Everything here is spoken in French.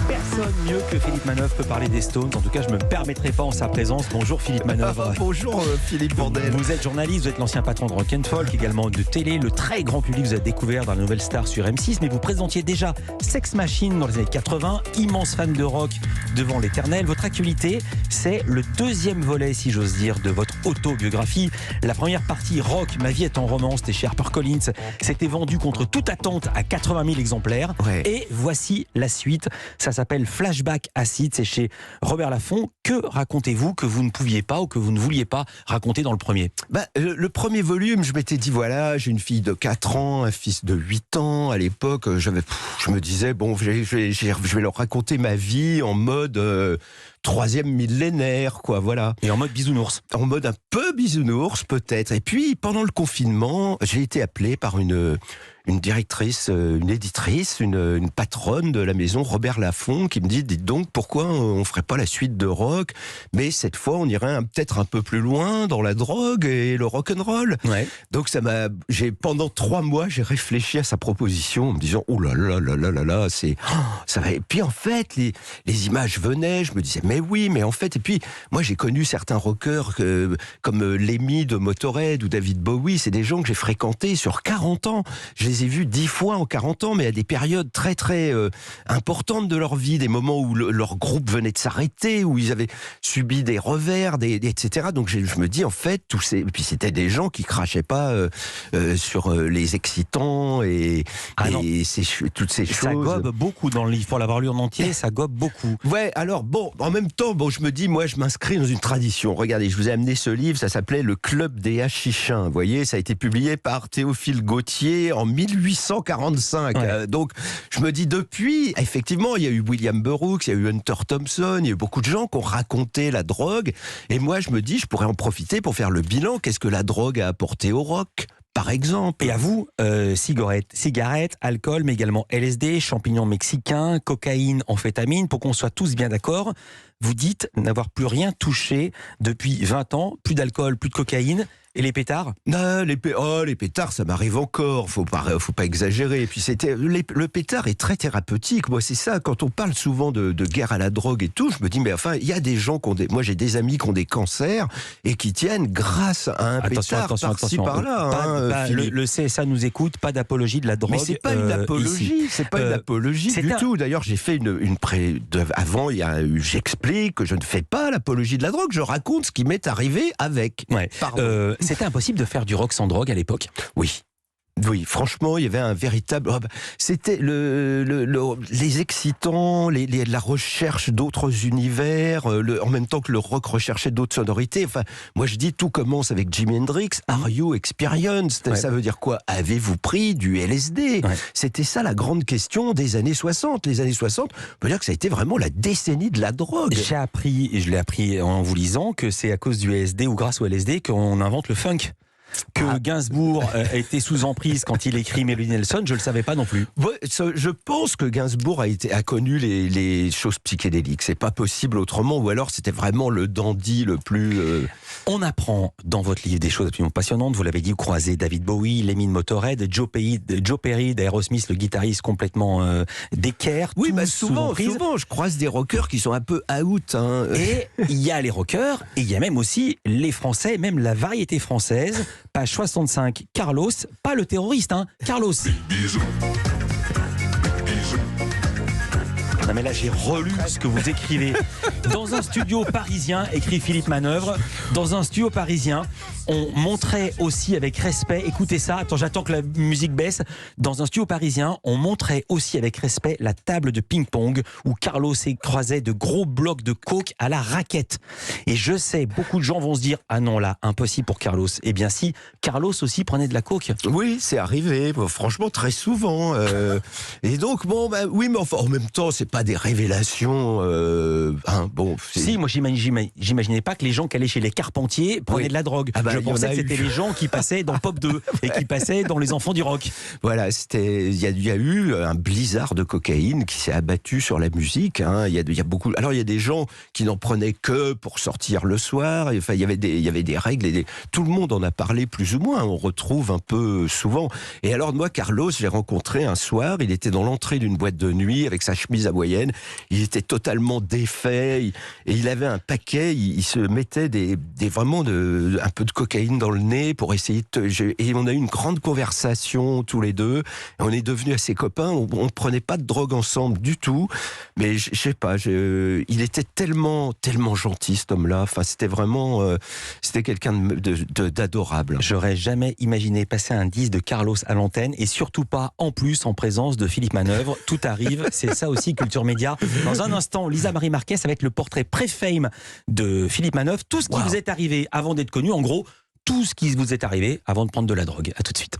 Personne mieux que Philippe Manœuvre peut parler des Stones. En tout cas, je ne me permettrai pas en sa présence. Bonjour Philippe Manœuvre. Bonjour Philippe Bordel. Vous êtes journaliste, vous êtes l'ancien patron de Rock & Folk, également de télé. Le très grand public vous a découvert dans la Nouvelle Star sur M6, mais vous présentiez déjà Sex Machine dans les années 80, immense fan de rock devant l'éternel. Votre actualité, c'est le deuxième volet, si j'ose dire, de votre autobiographie. La première partie, Rock, ma vie est en romance, c'était chez HarperCollins. C'était vendu contre toute attente à 80 000 exemplaires. Ouais. Et voici la suite. Ça s'appelle Flashback Acid, c'est chez Robert Laffont. Que racontez-vous que vous ne pouviez pas ou que vous ne vouliez pas raconter dans le premier ? Le premier volume, je m'étais dit, voilà, j'ai une fille de 4 ans, un fils de 8 ans. À l'époque, je me disais, bon, je vais leur raconter ma vie en mode troisième millénaire, quoi, voilà. Et en mode bisounours. En mode un peu bisounours, peut-être. Et puis, pendant le confinement, j'ai été appelé par une directrice, une éditrice, une patronne de la maison, Robert Laffont, qui me dit, dites donc, pourquoi on ferait pas la suite de Rock, mais cette fois on irait peut-être un peu plus loin dans la drogue et le rock'n'roll. Ouais. Donc pendant 3 mois, j'ai réfléchi à sa proposition en me disant, oh là là là là là là, ça va. Et puis en fait, les images venaient, je me disais, mais oui, mais en fait, et puis moi j'ai connu certains rockers comme Lemmy de Motorhead ou David Bowie, c'est des gens que j'ai fréquentés sur 40 ans. Je les ai vus 10 fois en 40 ans, mais à des périodes très très importantes de leur vie, des moments où leur groupe venait de s'arrêter, où ils avaient subi des revers, etc. Donc je me dis, en fait, et puis c'était des gens qui crachaient pas sur les excitants et toutes ces choses. Ça gobe beaucoup dans le livre, pour l'avoir lu en entier, ça gobe beaucoup. Ouais, alors bon, en même temps, je me dis, moi je m'inscris dans une tradition. Regardez, je vous ai amené ce livre, ça s'appelait Le Club des Hachichins. Vous voyez, ça a été publié par Théophile Gautier en 1845. Ouais. Donc, je me dis, depuis, effectivement, il y a eu William Burroughs, il y a eu Hunter Thompson, il y a eu beaucoup de gens qui ont raconté la drogue. Et moi, je me dis, je pourrais en profiter pour faire le bilan. Qu'est-ce que la drogue a apporté au rock ? Par exemple. Et à vous, cigarettes, alcool, mais également LSD, champignons mexicains, cocaïne, amphétamine, pour qu'on soit tous bien d'accord. Vous dites n'avoir plus rien touché depuis 20 ans, plus d'alcool, plus de cocaïne. Et les pétards ? Non, les pétards, ça m'arrive encore. Faut pas exagérer. Et puis le pétard est très thérapeutique. Moi, c'est ça. Quand on parle souvent de guerre à la drogue et tout, je me dis, mais enfin, il y a des gens moi, j'ai des amis qui ont des cancers et qui tiennent grâce à un pétard par-ci par-là. Le CSA nous écoute. Pas d'apologie de la drogue. Mais c'est pas une apologie. C'est pas une apologie du tout. D'ailleurs, j'ai fait avant, j'explique que je ne fais pas l'apologie de la drogue. Je raconte ce qui m'est arrivé avec. Ouais. C'était impossible de faire du rock sans drogue à l'époque ? Oui. Oui, franchement, il y avait un véritable... C'était les excitants, la recherche d'autres univers, en même temps que le rock recherchait d'autres sonorités. Enfin, moi je dis, tout commence avec Jimi Hendrix. Are you experienced ? Ouais. Ça veut dire quoi ? Avez-vous pris du LSD ? Ouais. C'était ça la grande question des années 60. Les années 60, on peut dire que ça a été vraiment la décennie de la drogue. Je l'ai appris en vous lisant, que c'est à cause du LSD ou grâce au LSD qu'on invente le funk. Que Gainsbourg a été sous emprise quand il écrit Melody Nelson, je ne le savais pas non plus. Ouais, je pense que Gainsbourg a connu les choses psychédéliques. C'est pas possible autrement, ou alors c'était vraiment le dandy le plus... On apprend dans votre livre des choses absolument passionnantes. Vous l'avez dit, vous croisez David Bowie, Lemmy de Motorhead, Joe Perry d'Aerosmith, le guitariste complètement d'équerre. Oui, souvent, je croise des rockers qui sont un peu out. Hein. Et il y a les rockers, et il y a même aussi les Français, même la variété française. Page 65, Carlos, pas le terroriste, hein, Carlos. Bisous. Non mais là j'ai relu ce que vous écrivez. Dans un studio parisien, écrit Philippe Manœuvre, dans un studio parisien, on montrait aussi avec respect, écoutez ça, j'attends que la musique baisse, dans un studio parisien, on montrait aussi avec respect la table de ping-pong où Carlos croisait de gros blocs de coke à la raquette. Et je sais, beaucoup de gens vont se dire, ah non là, impossible pour Carlos. Eh bien si, Carlos aussi prenait de la coke. Oui, c'est arrivé, franchement très souvent. Et donc, oui, mais enfin, en même temps, c'est pas des révélations. Si, moi j'imaginais pas que les gens qui allaient chez les Carpentiers prenaient de la drogue. Je pensais que c'était les gens qui passaient dans Pop 2 et qui passaient dans Les Enfants du Rock. Voilà, il y a eu un blizzard de cocaïne qui s'est abattu sur la musique. Hein. Il y a beaucoup. Alors il y a des gens qui n'en prenaient que pour sortir le soir. Enfin, il y avait des règles. Tout le monde en a parlé plus ou moins. On retrouve un peu souvent. Et alors moi, Carlos, j'ai rencontré un soir. Il était dans l'entrée d'une boîte de nuit avec sa chemise à moitié moyenne. Il était totalement défait et il avait un paquet. Il se mettait vraiment un peu de cocaïne dans le nez pour essayer et on a eu une grande conversation tous les deux. Et on est devenus assez copains. On prenait pas de drogue ensemble du tout. Mais je sais pas. Il était tellement gentil, cet homme-là. Enfin, c'était vraiment, c'était quelqu'un d'adorable. J'aurais jamais imaginé passer un disque de Carlos à l'antenne et surtout pas en plus en présence de Philippe Manœuvre. Tout arrive, c'est ça aussi Culture Média. Dans un instant, Lisa Marie Marquez avec le portrait pré-fame de Philippe Manœuvre. Tout ce qui vous est arrivé avant d'être connu, en gros, tout ce qui vous est arrivé avant de prendre de la drogue. À tout de suite.